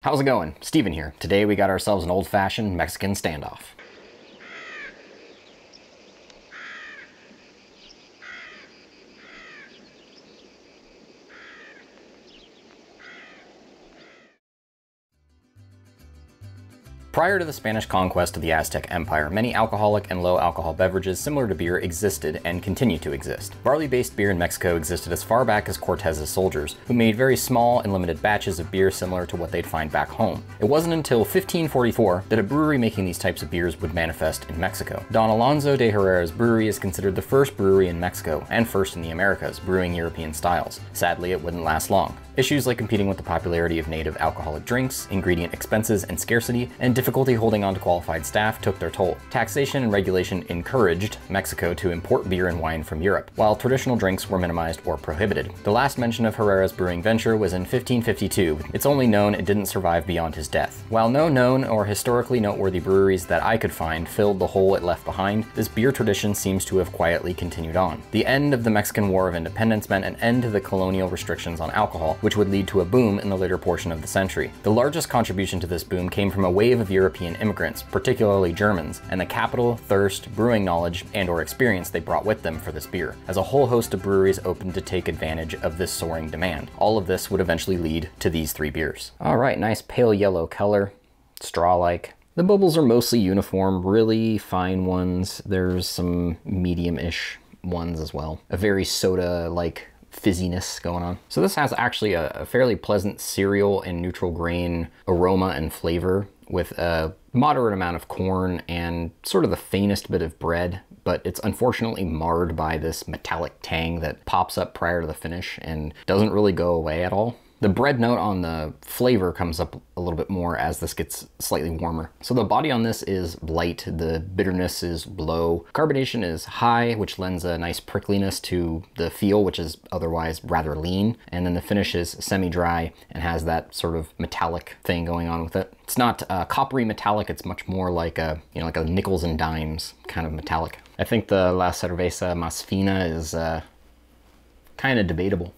How's it going? Steven here. Today we got ourselves an old-fashioned Mexican standoff. Prior to the Spanish conquest of the Aztec Empire, many alcoholic and low-alcohol beverages similar to beer existed and continue to exist. Barley-based beer in Mexico existed as far back as Cortez's soldiers, who made very small and limited batches of beer similar to what they'd find back home. It wasn't until 1544 that a brewery making these types of beers would manifest in Mexico. Don Alonso de Herrera's brewery is considered the first brewery in Mexico, and first in the Americas, brewing European styles. Sadly, it wouldn't last long. Issues like competing with the popularity of native alcoholic drinks, ingredient expenses and scarcity, and difficulty holding on to qualified staff took their toll. Taxation and regulation encouraged Mexico to import beer and wine from Europe, while traditional drinks were minimized or prohibited. The last mention of Herrera's brewing venture was in 1552. It's only known it didn't survive beyond his death. While no known or historically noteworthy breweries that I could find filled the hole it left behind, this beer tradition seems to have quietly continued on. The end of the Mexican War of Independence meant an end to the colonial restrictions on alcohol, which would lead to a boom in the later portion of the century. The largest contribution to this boom came from a wave of European immigrants, particularly Germans, and the capital, thirst, brewing knowledge, and/or experience they brought with them for this beer, as a whole host of breweries opened to take advantage of this soaring demand. All of this would eventually lead to these three beers. All right, nice pale yellow color, straw-like. The bubbles are mostly uniform, really fine ones. There's some medium-ish ones as well. A very soda-like fizziness going on. So this has actually a fairly pleasant cereal and neutral grain aroma and flavor, with a moderate amount of corn and sort of the faintest bit of bread, but it's unfortunately marred by this metallic tang that pops up prior to the finish and doesn't really go away at all. The bread note on the flavor comes up a little bit more as this gets slightly warmer. So the body on this is light, the bitterness is low, carbonation is high, which lends a nice prickliness to the feel, which is otherwise rather lean, and then the finish is semi-dry and has that sort of metallic thing going on with it. It's not coppery metallic, it's much more like a, like a nickels and dimes kind of metallic. I think the La Cerveza Más Fina is kind of debatable.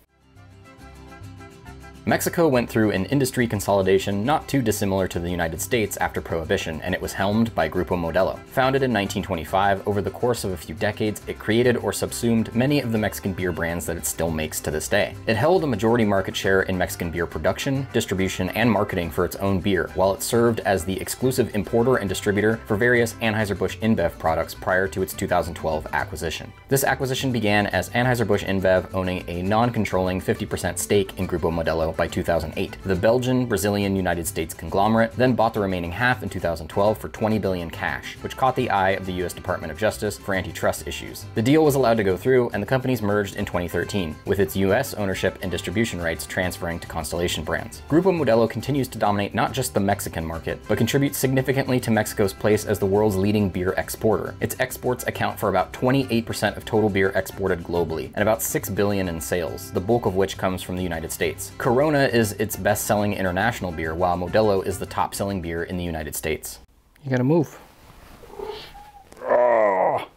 Mexico went through an industry consolidation not too dissimilar to the United States after Prohibition, and it was helmed by Grupo Modelo. Founded in 1925, over the course of a few decades, it created or subsumed many of the Mexican beer brands that it still makes to this day. It held a majority market share in Mexican beer production, distribution, and marketing for its own beer, while it served as the exclusive importer and distributor for various Anheuser-Busch InBev products prior to its 2012 acquisition. This acquisition began as Anheuser-Busch InBev owning a non-controlling 50% stake in Grupo Modelo by 2008. The Belgian, Brazilian, United States conglomerate then bought the remaining half in 2012 for $20 billion cash, which caught the eye of the US Department of Justice for antitrust issues. The deal was allowed to go through, and the companies merged in 2013, with its US ownership and distribution rights transferring to Constellation Brands. Grupo Modelo continues to dominate not just the Mexican market, but contributes significantly to Mexico's place as the world's leading beer exporter. Its exports account for about 28% of total beer exported globally, and about $6 billion in sales, the bulk of which comes from the United States. Corona is its best-selling international beer, while Modelo is the top-selling beer in the United States. You gotta move. Oh.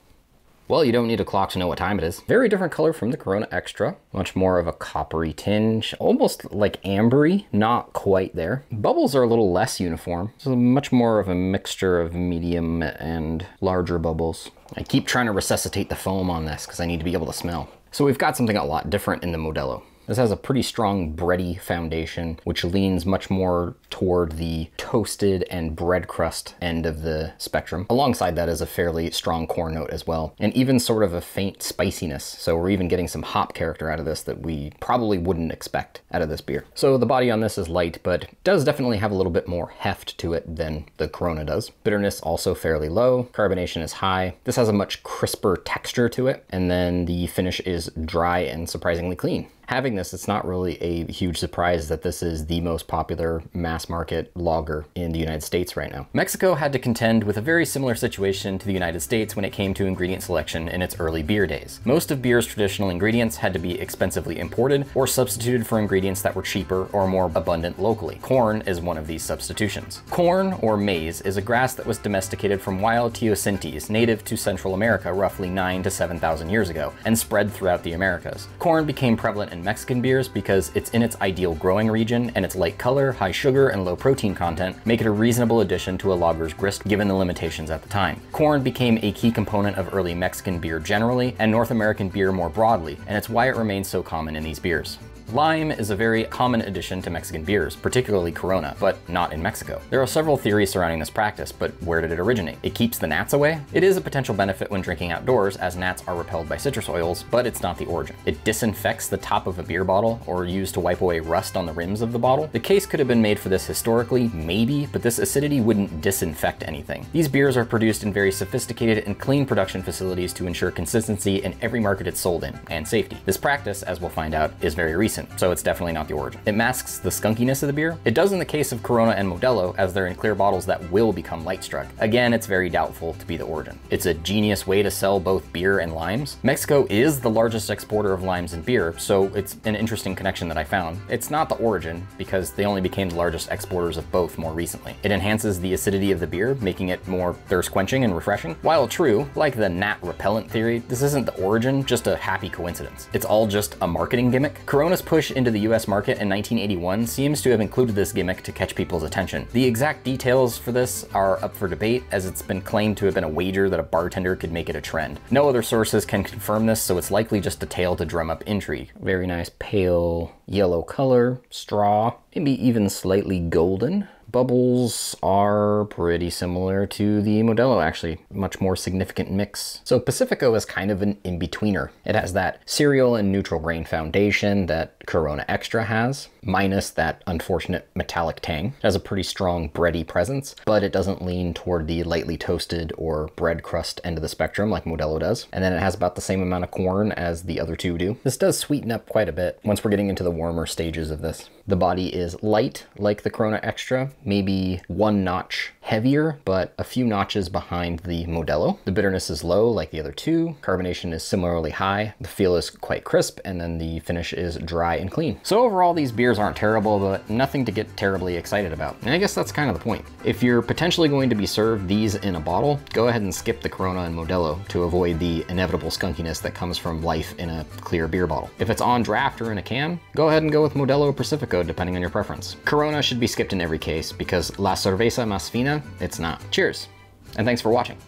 Well, you don't need a clock to know what time it is. Very different color from the Corona Extra. Much more of a coppery tinge, almost like ambery, not quite there. Bubbles are a little less uniform. So much more of a mixture of medium and larger bubbles. I keep trying to resuscitate the foam on this because I need to be able to smell. So we've got something a lot different in the Modelo. This has a pretty strong bready foundation, which leans much more toward the toasted and bread crust end of the spectrum. Alongside that is a fairly strong corn note as well, and even sort of a faint spiciness. So we're even getting some hop character out of this that we probably wouldn't expect out of this beer. So the body on this is light, but does definitely have a little bit more heft to it than the Corona does. Bitterness also fairly low. Carbonation is high. This has a much crisper texture to it, and then the finish is dry and surprisingly clean. Having this, it's not really a huge surprise that this is the most popular mass market lager in the United States right now. Mexico had to contend with a very similar situation to the United States when it came to ingredient selection in its early beer days. Most of beer's traditional ingredients had to be expensively imported or substituted for ingredients that were cheaper or more abundant locally. Corn is one of these substitutions. Corn, or maize, is a grass that was domesticated from wild teosinte, native to Central America roughly 9,000 to 7,000 years ago, and spread throughout the Americas. Corn became prevalent in Mexican beers because it's in its ideal growing region, and its light color, high sugar, and low protein content make it a reasonable addition to a lager's grist given the limitations at the time. Corn became a key component of early Mexican beer generally, and North American beer more broadly, and it's why it remains so common in these beers. Lime is a very common addition to Mexican beers, particularly Corona, but not in Mexico. There are several theories surrounding this practice, but where did it originate? It keeps the gnats away? It is a potential benefit when drinking outdoors, as gnats are repelled by citrus oils, but it's not the origin. It disinfects the top of a beer bottle, or used to wipe away rust on the rims of the bottle. The case could have been made for this historically, maybe, but this acidity wouldn't disinfect anything. These beers are produced in very sophisticated and clean production facilities to ensure consistency in every market it's sold in, and safety. This practice, as we'll find out, is very recent, so it's definitely not the origin. It masks the skunkiness of the beer. It does in the case of Corona and Modelo, as they're in clear bottles that will become light struck. Again, it's very doubtful to be the origin. It's a genius way to sell both beer and limes. Mexico is the largest exporter of limes and beer, so it's an interesting connection that I found. It's not the origin, because they only became the largest exporters of both more recently. It enhances the acidity of the beer, making it more thirst quenching and refreshing. While true, like the gnat repellent theory, this isn't the origin, just a happy coincidence. It's all just a marketing gimmick. Corona's push into the US market in 1981 seems to have included this gimmick to catch people's attention. The exact details for this are up for debate, as it's been claimed to have been a wager that a bartender could make it a trend. No other sources can confirm this, so it's likely just a tale to drum up intrigue. Very nice pale yellow color, straw, maybe even slightly golden. Bubbles are pretty similar to the Modelo, actually. Much more significant mix. So Pacifico is kind of an in-betweener. It has that cereal and neutral grain foundation that Corona Extra has, minus that unfortunate metallic tang. It has a pretty strong bready presence, but it doesn't lean toward the lightly toasted or bread crust end of the spectrum like Modelo does. And then it has about the same amount of corn as the other two do. This does sweeten up quite a bit once we're getting into the warmer stages of this. The body is light like the Corona Extra, maybe one notch heavier, but a few notches behind the Modelo. The bitterness is low like the other two. Carbonation is similarly high. The feel is quite crisp, and then the finish is dry and clean. So overall, these beers aren't terrible, but nothing to get terribly excited about. And I guess that's kind of the point. If you're potentially going to be served these in a bottle, go ahead and skip the Corona and Modelo to avoid the inevitable skunkiness that comes from life in a clear beer bottle. If it's on draft or in a can, go ahead and go with Modelo or Pacifico, depending on your preference. Corona should be skipped in every case because La Cerveza Más Fina, it's not. Cheers, and thanks for watching.